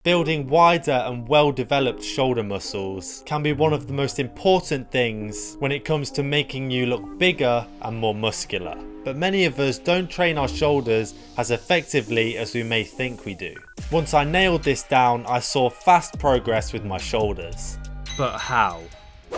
Building wider and well-developed shoulder muscles can be one of the most important things when it comes to making you look bigger and more muscular. But many of us don't train our shoulders as effectively as we may think we do. Once I nailed this down, I saw fast progress with my shoulders. But how?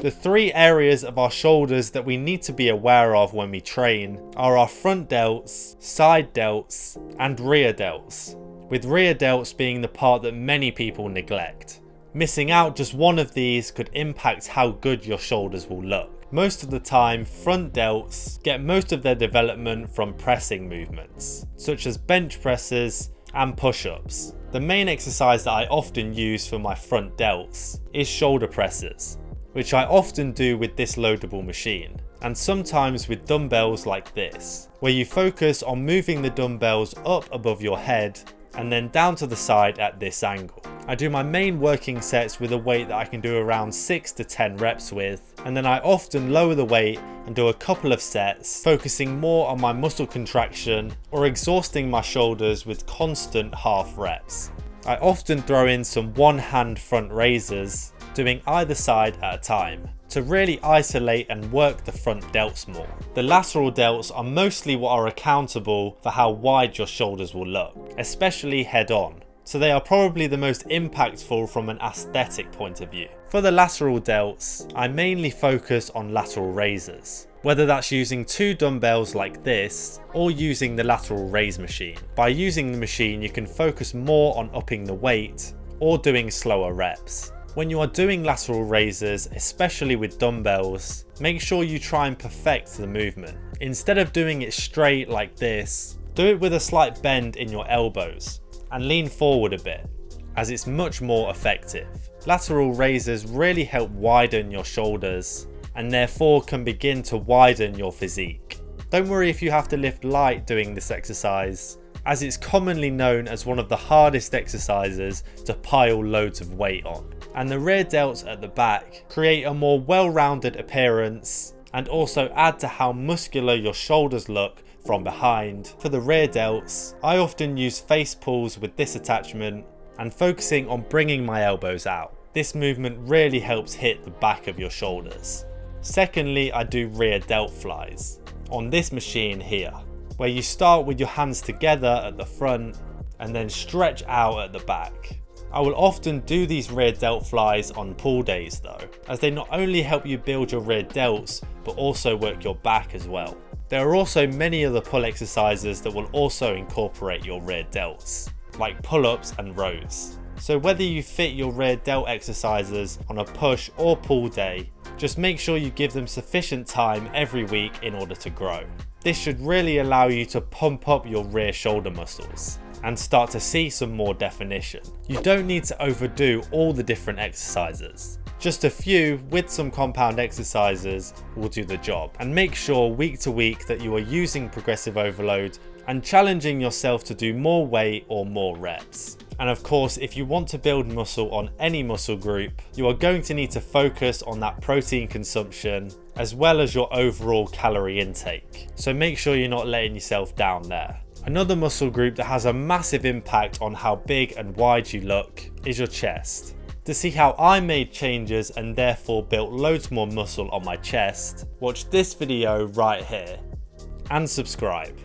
The three areas of our shoulders that we need to be aware of when we train are our front delts, side delts, and rear delts, with rear delts being the part that many people neglect. Missing out just one of these could impact how good your shoulders will look. Most of the time, front delts get most of their development from pressing movements, such as bench presses and push-ups. The main exercise that I often use for my front delts is shoulder presses, which I often do with this loadable machine, and sometimes with dumbbells like this, where you focus on moving the dumbbells up above your head and then down to the side at this angle. I do my main working sets with a weight that I can do around 6 to 10 reps with, and then I often lower the weight and do a couple of sets, focusing more on my muscle contraction or exhausting my shoulders with constant half reps. I often throw in some one-hand front raises, doing either side at a time, to really isolate and work the front delts more. The lateral delts are mostly what are accountable for how wide your shoulders will look, especially head on. So they are probably the most impactful from an aesthetic point of view. For the lateral delts, I mainly focus on lateral raises, whether that's using two dumbbells like this or using the lateral raise machine. By using the machine, you can focus more on upping the weight or doing slower reps. When you are doing lateral raises, especially with dumbbells, make sure you try and perfect the movement. Instead of doing it straight like this, do it with a slight bend in your elbows and lean forward a bit, as it's much more effective. Lateral raises really help widen your shoulders and therefore can begin to widen your physique. Don't worry if you have to lift light doing this exercise, as it's commonly known as one of the hardest exercises to pile loads of weight on. And the rear delts at the back create a more well-rounded appearance and also add to how muscular your shoulders look from behind. For the rear delts, I often use face pulls with this attachment and focusing on bringing my elbows out. This movement really helps hit the back of your shoulders. Secondly, I do rear delt flies on this machine here, where you start with your hands together at the front and then stretch out at the back. I will often do these rear delt flies on pull days though, as they not only help you build your rear delts, but also work your back as well. There are also many other pull exercises that will also incorporate your rear delts, like pull-ups and rows. So whether you fit your rear delt exercises on a push or pull day, just make sure you give them sufficient time every week in order to grow. This should really allow you to pump up your rear shoulder muscles and start to see some more definition. You don't need to overdo all the different exercises. Just a few with some compound exercises will do the job. And make sure week to week that you are using progressive overload and challenging yourself to do more weight or more reps. And of course, if you want to build muscle on any muscle group, you are going to need to focus on that protein consumption as well as your overall calorie intake. So make sure you're not letting yourself down there. Another muscle group that has a massive impact on how big and wide you look is your chest. To see how I made changes and therefore built loads more muscle on my chest, watch this video right here and subscribe.